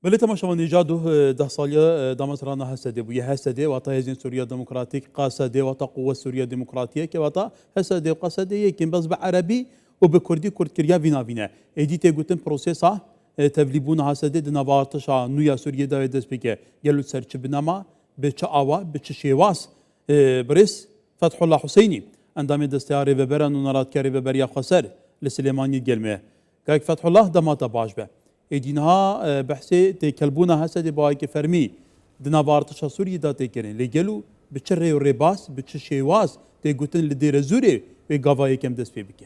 بله تماشا نژاد ده سالیا دامت رانا هسته بوی هسته و تا هزین سوریا دموکراتیک قاصده و تا قوة سوریا دموکراتیه که و تا هسته و قاصده یکیم بس به عربی و به کردی کرد کریا وینا وینه ایدی تگوتن پروسسا تبلیبون هسته دنوارتشا نویا سوریا دا دست بگه گلو سرچ بنما به چه آوا به چه شیواس برس فتح الله حسینی اندام دستیاری و برن و نراتکاری و بریا خسر لسلیمانی گلمه که فتح الله دماتا باش به ایدینها بحثی تکلبونا هسته دی باید که فرمی دنوارتشا سوری دا تکرین لگلو به چه ری و ریباس به چه شیواز تگوتن لدیر زوری و گاوایی کم دست پی بکه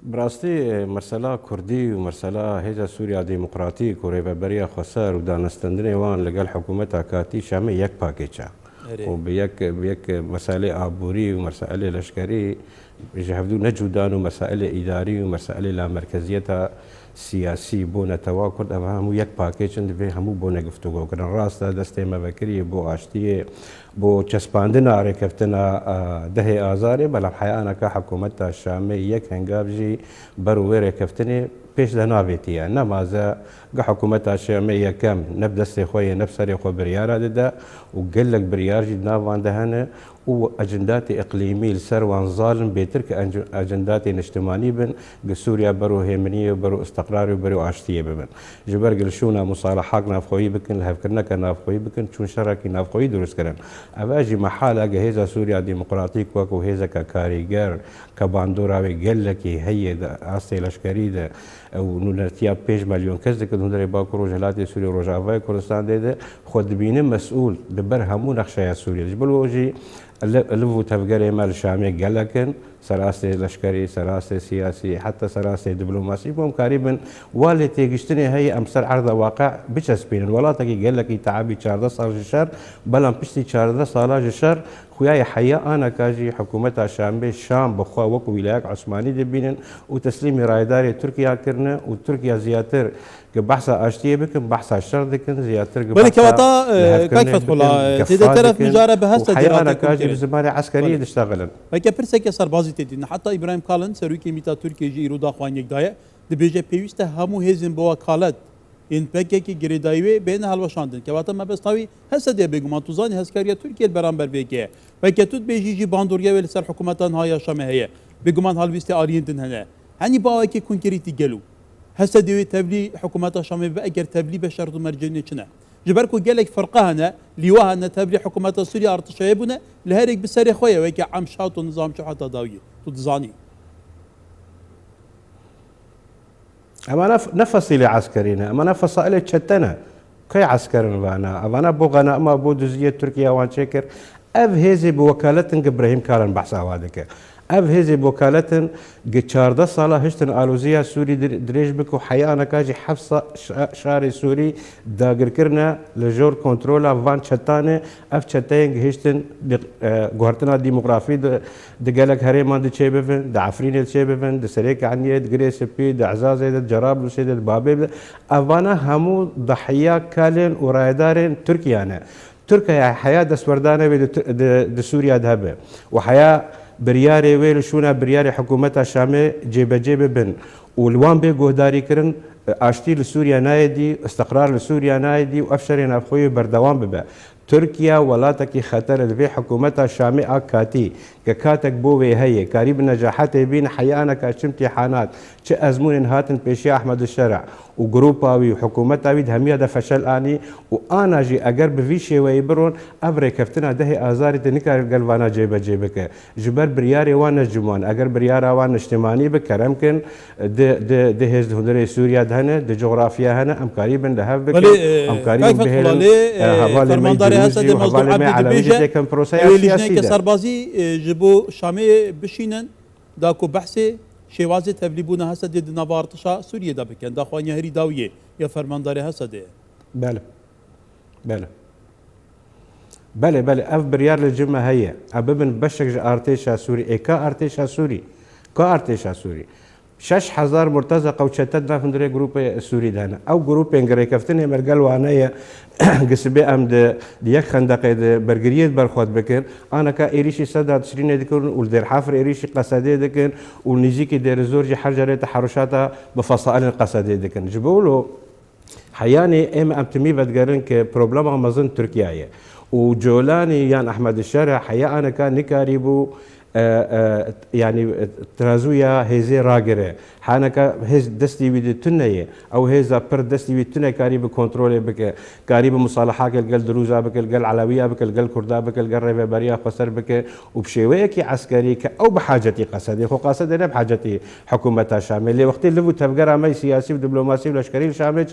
براستی مسئله کردی و مسئله هیچ سوریا دموکراتیک و ریبریا خسر و دانستندن وان لگل حکومت کاتی شامل یک پاکیجا و بیک مسائل عبوری و مسائل لشکری جهودو نجودان و مسائل اداری و مسائل لا مرکزیت سیاسی بون تواکد اما همو یک پاکیج اند به همو بون گفتگو کردن راست دسته مفکری بو آشتی بو چسپاندن آره کفتنا ده آزاره بلا حیانا که حکومت شامی یک هنگاب جی برویر کفتنی پیش ده نابیتیه نمازه که حکومت شامی یکم نبدست خوی نفسری خو بریار ده و قلق بریار جی ناوان دهنه و اجندات اقليمي لسر وان ظالم بيترك اجندات اجتماعي بن سوريا برو هيمنيه برو استقرار برو عشتيه بن جبر قلشونا مصالحات نافخوي بكن هفكرنا كنافخوي بكن شون شراكي نافخوي دروس كرن اواجي محاله جهيزه سوريا ديمقراطيك وكو هيزا ككاريجر كباندورا قال لك هي اصل لشكري ده او نورتيا بيج مليون كز دك هندري باكرو جلاتي سوريا روجافاي كردستان ده خود بين مسؤول دبر همو نقشه سوريا جبل وجي اللي تفقري مال شامي قالكن سراسي لشكري سراسي سياسي حتى سراسي دبلوماسي بهم قريبا واللي تيجشتني هي امسر عرض واقع بچسبين ولا تجي قال لك تعبي 14 صار شهر بلان بشتي 14 صار شهر خويا حيا انا كاجي حكومتها شامي الشام بخوا وكو ولايات عثماني دبين وتسليمي رايداري تركيا كرنا وتركيا زياتر بحثا اشتيه بكن بحثا الشر دكن زياتر بل كواتا كيف فتح الله تيدا طرف مجاره بهسه حيا انا كاجي بزمانه عسكريه تشتغل وكا برسك سربازي تدين حتى ابراهيم كالن سروكي ميتا تركيا جي رودا خوان يك دايه دبيجه بيوسته همو هيزن بوا كالت ان بكي جريدايوي بين هالوشاندن كواتا ما بستاوي هسه دي بيغمان توزاني هسكريه تركيا برامبر بيكي وكتوت بيجي جي باندوريا ولا سر حكومتان هاي شامه هي بيغمان هالويستي ارينتن هنا هني باوكي كونكريتي جلو هسه دي تبلي حكومات شامي باجر تبلي بشرط مرجانيه كنا جبركو قالك فرقه هنا ليوها ان تبلي حكومات سوريا ارتشايبنا لهرك بسري خويا ويك عم شاط ونظام شو حتى داويه تدزاني اما نفصيل عسكرينا اما نفصائل تشتنا كي عسكرنا بانا اما بوغنا اما بودزيه تركيا وان شكر اف هيزي بوكالتن ابراهيم كارن بحث هذاك اف هزي بوكالتن قشارده صالة هشتن الوزيا سوري دريج بكو حيانا كاجي حفصة شاري سوري داقر كرنا لجور كنترولا فان شتانه اف شتاين هشتن غورتنا ديموغرافي دقالك هريمان دي تشيبفن دا عفرين تشيبفن دا سريك عنيه دقري سبي دا عزازي دا جراب لسيد بابي افانا همو ضحية كالين ورايدارين تركيانا تركيا حياة دسوردانه دا سوريا دهبه وحياة برياري ويل شونا برياري حكومتها شامي جيب بن والوان بي جهداري كرن اشتي لسوريا نايدي استقرار لسوريا نايدي وافشرين افخوي بردوام ببا تركيا ولاتك خطر في حكومتها شامي كاتي كاتك بوي هي قريب نجاحات بين حيانا كاش امتحانات ش ازمون هاتن بيشي احمد الشرع وجروباوي وحكومتاوي دهميه ده فشل اني وانا جي اجر بفيشي ويبرون ابري كفتنا ده ازاري تنكر قلبانا جيبك جبر برياري وانا جمان اجر بريارا وانا اجتماعي بكرمكن ده هز هندري سوريا دهنه ده جغرافيا هنا ام قريبا ده بك ام قريب به هسه دي موضوع عبد بيجه كان بروسيس سياسي كسربازي جبو شامي بشينن داكو بحثي شوازي تبليبونا هسه دي نافارتشا سوريا دا بكن دا خوانيا هري داويه يا فرمانداري هسه دي بله اف بريار للجمه هي ابن بشك ارتيشا سوري كا ارتيشا سوري 6000 مرتزقه وشتت ناف ندري جروب السوري دهنا او جروب انجري كفتني مرقل وانايا قسبي ام ديك خندق برجريت برخوت بكر انا كا ايريشي سدا تشرين دكن ولدير حافر ايريشي قصادي دكن ونيجيكي دير زورجي حرجره تحرشاتها بفصائل القصادي دكن جبولو حياني ام امتمي بدقرن كبروبلم مازن تركيا وجولاني يان احمد الشارع حيا انا كان نكاريبو يعني ترازويا هيزي راجره حانك هيز دستي بيد تنيه او هيزا بر دستي بيد تنيه كاريب كنترول بك كاريب مصالحات الجل دروزا بك الجل علويه بك الجل كردا بك الجل ريباريا خسر بك وبشويكي عسكري او بحاجتي قصدي خو قصدي بحاجتي حكومه الشام اللي وقت اللي تفقر مي سياسي ودبلوماسي والعسكري الشامي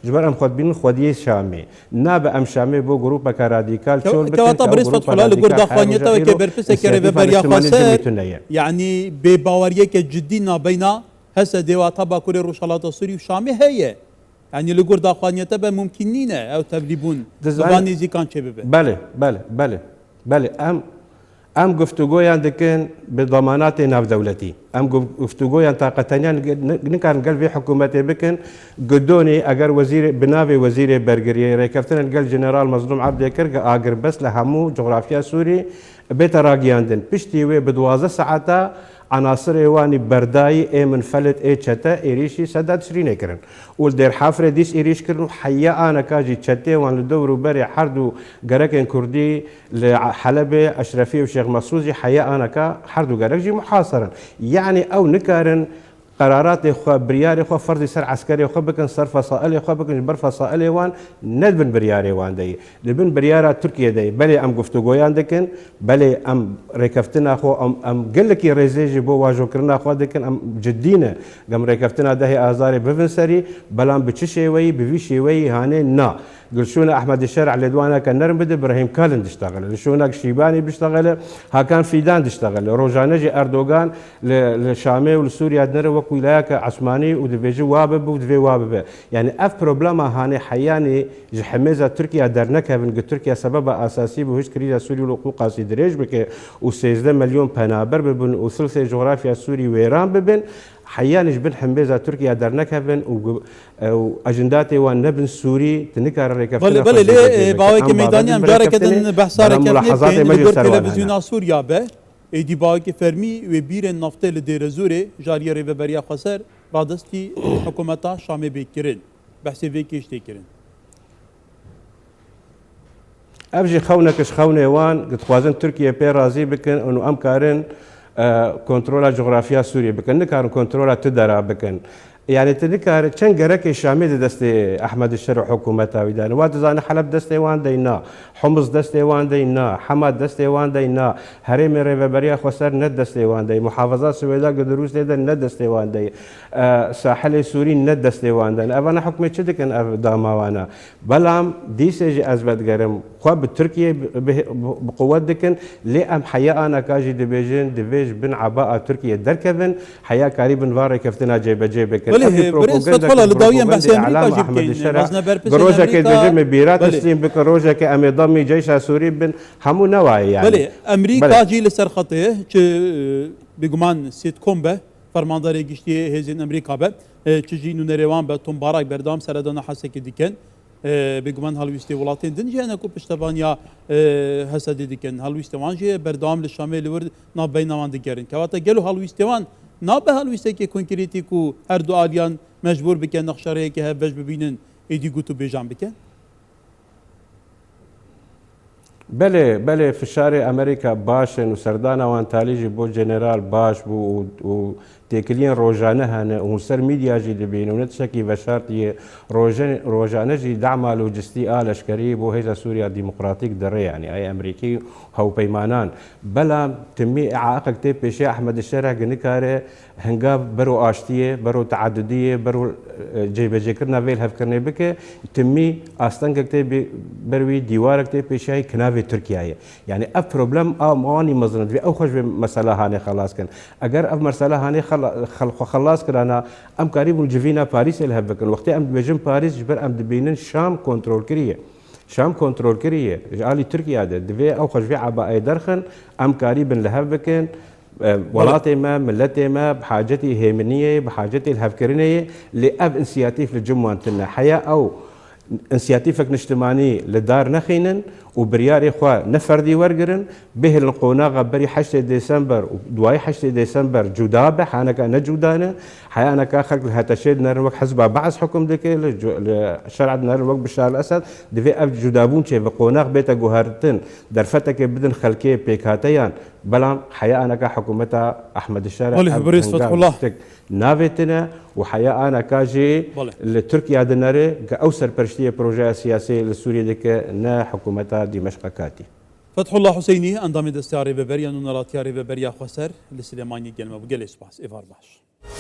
جبر ام خد بين خديه شامي ناب ام شامي بو جروب كراديكال شول بك كواتب رئيس فتح الله لغوردا خوانيتا وكبر بس كريباريا خسر يعني بباوريه جدينا بين هسه ديوات باكوري روشالات السوري وشامي هي يعني لغور داخوانية تبا ممكنين او تبليبون زباني زي كان شبابه بله ام گفتگویان دکن بضمانات ناف دولتي ام گفتگویان طاقتانيان نكان قال في حكومتي بكن قدوني اگر وزير بنافي وزير برگري ريكفتن قال جنرال مظلوم عبد كرق اگر بس لهمو جغرافيا سوري بيت راقياندن بشتي وي بدوازه ساعتا عناصر ايواني برداي من فلت تشتا ايريشي سداد شرينه كرن ولدير حافره ديس ايريش كرن حيا انا كاجي تشتي وان لدورو بري حردو غركن كردي لحلبه اشرفيه وشيخ مسعود حيا انا كا حردو غركجي محاصرا يعني او نكارن قرارات اخو برياري اخو فرض سر عسكري اخو بكن صر فصائل اخو بكن بر فصائل وان ندبن برياري وان دي لبن بريارا تركيا دي بلي ام گفتگویان دکن بلي ام ريكفتنا اخو ام قال لك ريزيجي بو واجو كرنا اخو دکن ام جدينا قام ريكفتنا ده ازاري بفن سري بلان بتشي وي بفيشي وي هاني نا قلشونا احمد الشارع لدوانا كان نرمد ابراهيم كالن تشتغل لشونا شيباني بيشتغل ها كان فيدان تشتغل روجانجي اردوغان للشامي ولسوريا دنر ولايك عثماني ودفيجي وابب ودفي وابب يعني اف بروبلما هاني حياني جحميزه تركيا درنك من تركيا سبب اساسي بهش كريزه سوري والحقوق دريج بك و16 مليون بنابر ببن وثلث جغرافيا سوري ويران ببن حياني جبن حميزه تركيا درنك هبن واجنداتي والنبن السوري تنكر ريكف بل ليه باوي ميداني ام جارك كدن بحثار كيف لدور تلفزيون سوريا به ايدي باوي فرمي وبير النفط لديرزوري جاريه ريبريا خسر رادستي حكومتا شامي بكرين بحثي فيكيش تكرين ابجي خونكش خونه وان قد خوازن تركيا بي رازي بكن انه ام كارن كنترولا جغرافيا سوريا بكن نكارن كنترولا تدرا بكن يعني تذكر كان جرك الشامي دستي احمد الشرع حكومته ويدان واتزان حلب دستي وان دينا حمص دستي وان دينا حماد دستي وان دينا هرم ريفبريا خسر ند دستي وان دي محافظات سويدا قدروس دي ند دستي وان دي ساحل سوري ند دستي وان دي انا حكمه تشدكن داما وانا بلام دي سي ازبد جرم خو بتركيا بقوات دكن لي ام حيا انا كاجي ديفيج بن عباءه تركيا دركبن حيا قريب فاري كفتنا جيب جيب برئيس فتح الله لداويا بحث امريكا جيب روجا كدجم بيرات تسليم بك روجا كامي ضمي جيش سوري بن همو نواعي يعني بلي امريكا جي لسر خطيه بگمان سيت كومبه فرمانداري گشتي هزين امريكا به چجي نونريوان به توم باراك بردام سردان حسك ديكن بگمان هلويستي ولاتين دنجي انا كو پشتوانيا حسد ديكن هلويستوان جي بردام للشامل ورد نا بينوان ديكرن كواتا گلو هلويستوان نابه هلويسته که کنکریتی کو هر دو آلیان مجبور بکن نقشاره که هفوش ببینن ایدی گوتو بیجان بکن؟ بله فشار امریکا باشن و سردان وان تالیجی بو جنرال باش بو و تكلين روجانه هنا وسر ميديا جي دبين ونتشكي بشارتي روجانه جي دعم لوجستي لشكري بو هيدا سوريا ديمقراطيك دري يعني اي امريكي هو بيمانان بلا تمي اعاقك تي بشي احمد الشارع قنكاره هنقاب برو اشتيه برو تعدديه برو جيب جيكرنا فيل هفكرني بك تمي استنك تي بروي ديوارك تي بشي كنافي تركيا يعني اف بروبلم ماني مزند او خوش مساله هاني خلاص كان اگر اف مساله هاني خلاص كرانا ام قريب الجفينا باريس اللي هبكن وقتي ام بيجن باريس جبر ام دبينن شام كنترول كريه جالي تركيا دفي او خش في عباء درخن ام قريب اللي هبكن ولاتي ما ملتي ما بحاجتي هيمنيه بحاجتي الهفكرينيه لاب انسياتيف للجمعه تنا حياه او انسياتيفك نجتماني لدار نخينن وبرياري خوا نفردي ورقرن به القوناغ بري 8 ديسمبر ودواي 8 ديسمبر جدابه حانك نجودانه حيانا كاخر هتشد نروك حزب بعض حكم ديك الشرع نروك بشار الاسد دفي اب جدابون شي بقوناغ بيتا جوهرتن درفتك بدن خلكي بيكاتيان بلام حيانا كحكومتها احمد الشارع والله بريس فتح الله نافيتنا وحياة أنا كاجي لتركيا دناري كأوسر برشتية بروجي سياسي لسوريا ديك نا حكومتها دمشق كاتي فتح الله حسيني انضم دستياري ببريا نونراتياري ببريا خسر لسليماني قلمه بقليس باس إفار باش